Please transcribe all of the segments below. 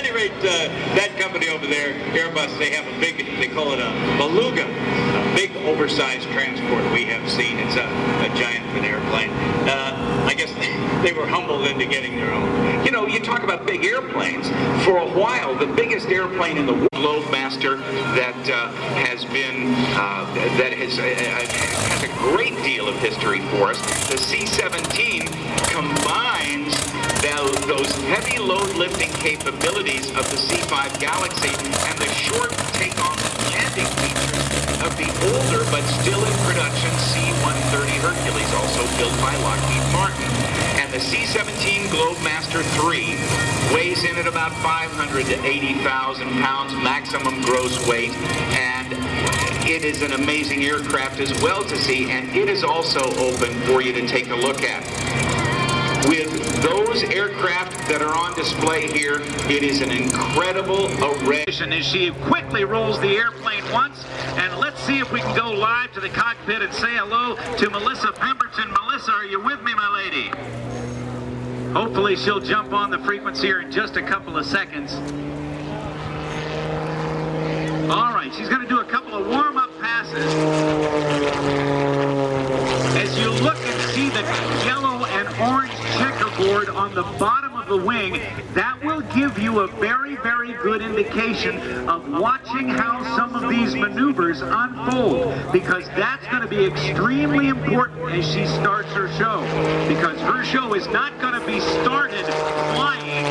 any rate, that company over there, Airbus, they have a big, they call it a beluga, a big oversized transport we have seen. It's a giant of an airplane. I guess they were humbled into getting their own. You know, you talk about big airplanes. For a while, the biggest airplane in the world, Globemaster, that has been, that has a great deal of history for us. The C-17 combines those heavy load lifting capabilities of the C-5 Galaxy and the short takeoff landing features of the older but still in production C-130 Hercules, also built by Lockheed Martin. And the C-17 Globemaster III weighs in at about 500 to 80,000 pounds maximum gross weight, and it is an amazing aircraft as well to see, and it is also open for you to take a look at. With those aircraft that are on display here, it is an incredible array. As she quickly rolls the airplane once, and let's see if we can go live to the cockpit and say hello to Melissa Pemberton. Melissa, are you with me, my lady? Hopefully she'll jump on the frequency here in just a couple of seconds. All right, she's going to do a couple of warm-up passes. As you look and see the yellow and orange checkerboard on the bottom of the wing, that will give you a very, very good indication of watching how some of these maneuvers unfold, because that's going to be extremely important as she starts her show, because her show is not going to be started flying.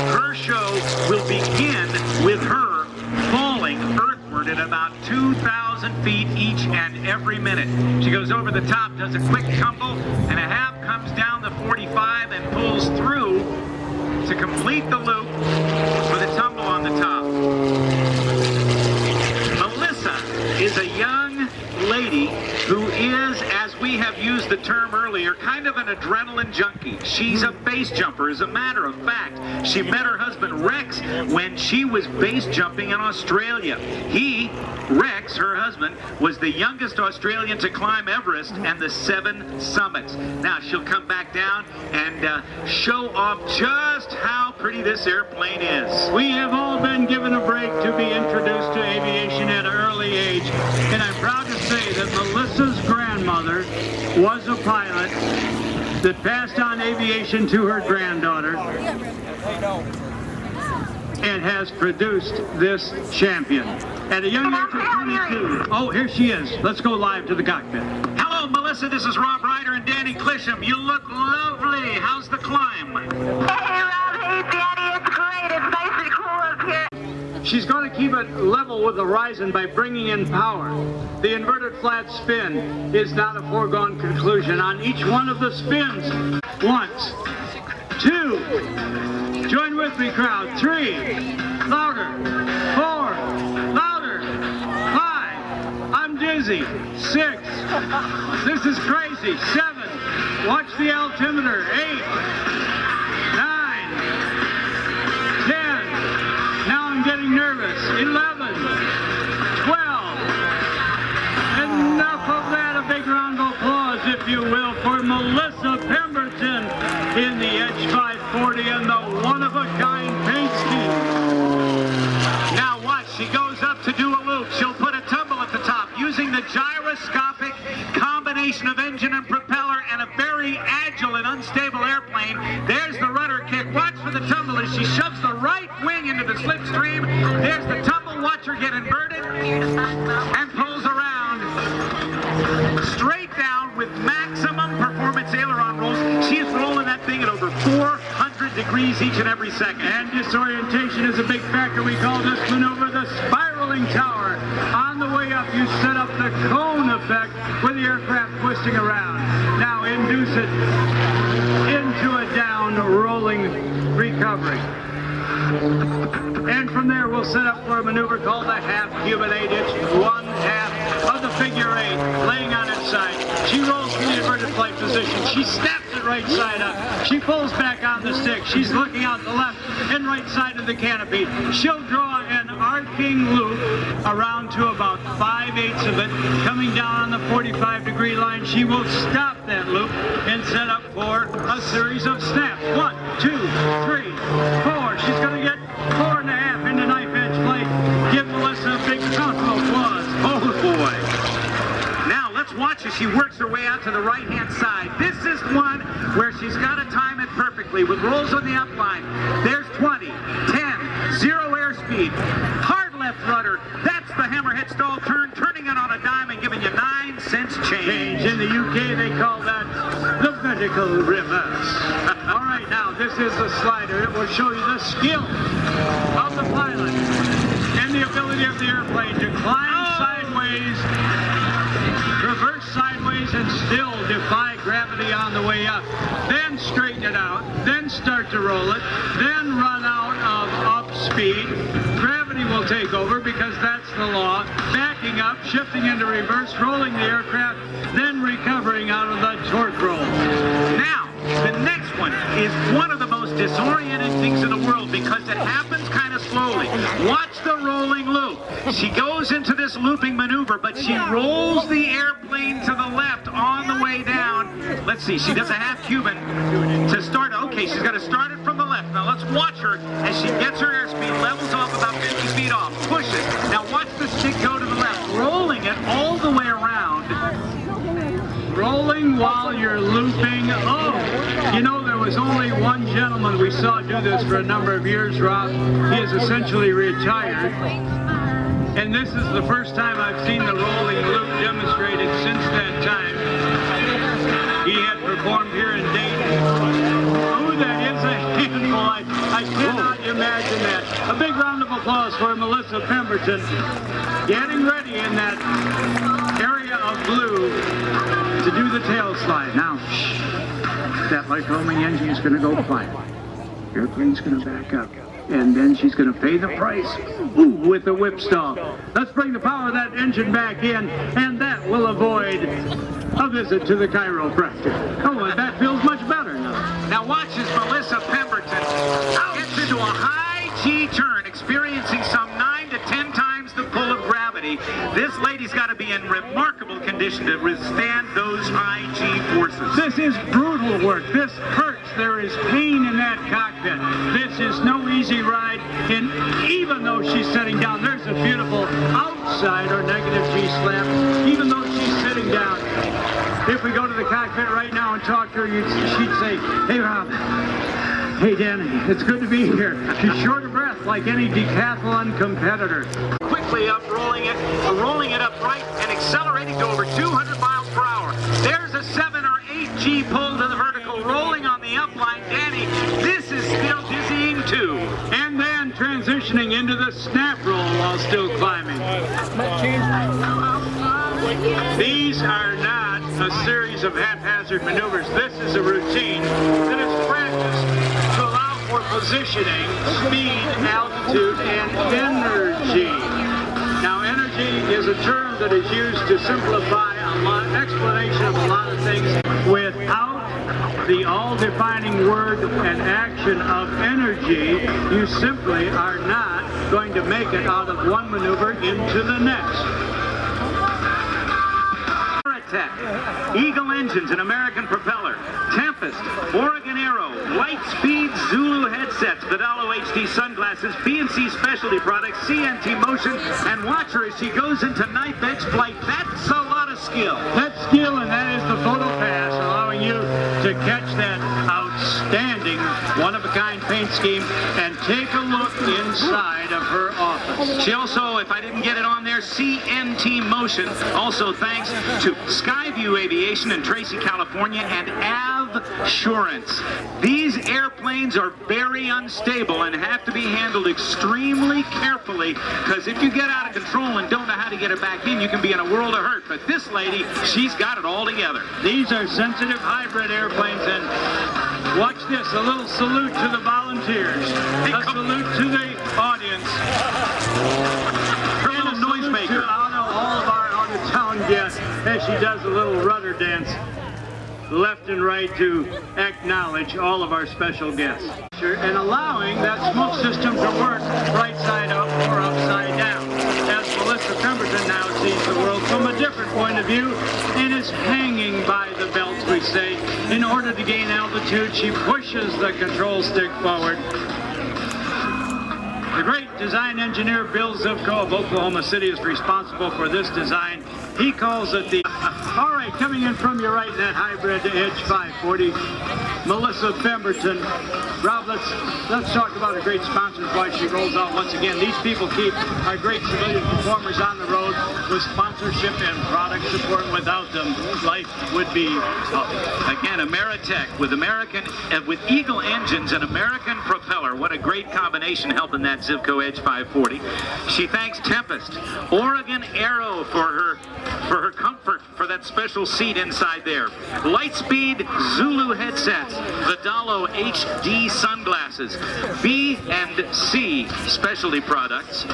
Her show will begin with her falling earthward at about 2,000 feet each and every minute. She goes over the top, does a quick tumble and a half, comes down the 45 and pulls through to complete the loop with a tumble on the top. Melissa is a young lady who is, as we have used the term earlier, kind of an adrenaline junkie. She's a base jumper. As a matter of fact, she met her husband Rex when she was base jumping in Australia. Rex, her husband, was the youngest Australian to climb Everest and the 7 summits. Now she'll come back down and show off just how pretty this airplane is. We have all been given a break to be introduced to aviation at an early age, and I'm proud to say that Melissa's grandmother was a pilot that passed on aviation to her granddaughter and has produced this champion. At a young age of 22. Oh, here she is. Let's go live to the cockpit. Hello, Melissa. This is Rob Ryder and Danny Clisham. You look lovely. How's the climb? Hey, Rob. Hey, Danny. It's great. It's nice and cool up here. She's going to keep it level with the horizon by bringing in power. The inverted flat spin is not a foregone conclusion on each one of the spins. 1, 2, join with me, crowd. 3, louder. 4, louder. 5, I'm dizzy. 6, this is crazy. 7, watch the altimeter. 8, 9, 10, now I'm getting nervous. 11, 12, enough of that. A big round of applause, if you will, for Melissa Pemberton in the Edge 540 and the one-of-a-kind paint scheme. Now watch, she goes up to do a loop. She'll put a tumble at the top using the gyroscopic combination of engine and propeller and a very agile and unstable airplane. There's the rudder kick. Watch for the tumble as she shoves the right wing into the slipstream. There's the tumble. Watch her get inverted and pulls around straight down with maximum performance aileron rolls. She is rolling that thing at over 400 degrees each and every second. And disorientation is a big factor. We call this maneuver the spiraling tower. On the way up, you set up the cone effect with the aircraft twisting around. Now induce it into a down rolling recovery. And from there, we'll set up for a maneuver called the half cubic 8. It's 1/2 of the figure 8, laying on its side. She rolls to the inverted flight position. She snaps it right side up. She pulls back on the stick. She's looking out the left and right side of the canopy. She'll draw an arcing loop around to about 5/8 of it, coming down on the 45-degree line. She will stop that loop and set up for a series of snaps. 1, 2, 3, 4. She's going to get 4 next. she works her way out to the right-hand side. This is one where she's got to time it perfectly with rolls on the upline. There's 20, 10, 0 airspeed, hard left rudder. That's the hammerhead stall turn, turning it on a dime and giving you 9 cents change. In the UK, they call that the vertical reverse. All right, now this is the slider. It will show you the skill of the pilot and the ability of the airplane to climb sideways, reverse sideways, and still defy gravity on the way up. Then straighten it out, then start to roll it, then run out of up speed. Gravity will take over because that's the law. Backing up, shifting into reverse, rolling the aircraft, then recovering out of the torque roll. Now, the next one is one of the most disorienting things in the world because it happens kind of slowly. Watch the rolling loop. She goes into this looping maneuver, but she rolls the airplane to the left on the way down. Let's see, she does a half Cuban to start. Okay, she's going to start it from the left. Now let's watch her as she gets her airspeed, levels off about 50 feet off, pushes. Now watch the stick go to the left, rolling it all the way around. Rolling while you're looping. Oh, you know, there was only one gentleman we saw do this for a number of years, Rob. He is essentially retired. And this is the first time I've seen the rolling loop demonstrated since that time. He had performed here in Dayton. Oh, that is a handful. I cannot imagine that. A big round of applause for Melissa Pemberton getting ready in that area of blue to do the tail slide. Now, that light rolling engine is going to go quiet. Airplane's going to back up. And then she's going to pay the price with the whip stall. Let's bring the power of that engine back in, and that will avoid a visit to the chiropractor. Oh, and that feels much better now. Now watch as Melissa Pemberton gets into a high G turn, experiencing some 9 to 10 times the pull of gravity. This lady's got to be in remarkable condition to withstand those high G forces. This is brutal work. This hurts. There is pain in that cockpit. This is no easy ride, and even though she's sitting down, there's a beautiful outside or negative G slap, even though she's sitting down. If we go to the cockpit right now and talk to her, she'd say, "Hey, Rob. Hey, Danny. It's good to be here." She's short of breath like any decathlon competitor. Quickly up, rolling it up right and accelerating to over 200 miles per hour. There's a 7 or 8 G pull to the vertical, rolling on the upline. Danny, this is still dizzying too. And then transitioning into the snap roll while still climbing. These are not a series of haphazard maneuvers. This is a routine that is practiced to allow for positioning, speed, altitude, and energy. Now, energy is a term that is used to simplify explanation of a lot of things without the all-defining word and action of energy. You simply are not going to make it out of one maneuver into the next. Eagle engines and American propeller, Tempest, Oregon Aero, Lightspeed Zulu headsets, Vidalo HD sunglasses, PNC specialty products, CNT motion, and watch her as she goes into knife edge flight. That's a lot of skill. That's skill, and that is the photo pass, allowing you to catch that outstanding one-of-a-kind paint scheme and take a look inside of her office. She also, if I didn't get it on there, CNT motion. Also thanks to Skyview Aviation in Tracy, California, and Avsurance. These airplanes are very unstable and have to be handled extremely carefully, because if you get out of control and don't know how to get it back in, you can be in a world of hurt. But this lady, she's got it all together. These are sensitive hybrid airplanes, and watch this, a little salute to the volunteers, a salute to the audience, Her little noisemaker. All of our out-of-town guests as she does a little rudder dance left and right to acknowledge all of our special guests. And allowing that smoke system to work right side up or upside down. As Melissa Pemberton now sees the world from a different point of view and is hanging by the belts, we say. In order to gain altitude, she pushes the control stick forward. The great design engineer Bill Zivko of Oklahoma City is responsible for this design. He calls it the All right, coming in from your right in that hybrid Edge 540, Melissa Pemberton. Rob, let's talk about our great sponsors while she rolls out once again. These people keep our great civilian performers on the road with sponsorship and product support. Without them, life would be tough. Again, Ameritech with Eagle engines and American propeller. What a great combination helping that Zivco Edge 540. She thanks Tempest, Oregon Aero for her comfort, for that special seat inside there. Lightspeed Zulu headsets, the Dalo HD sunglasses, B&C specialty products.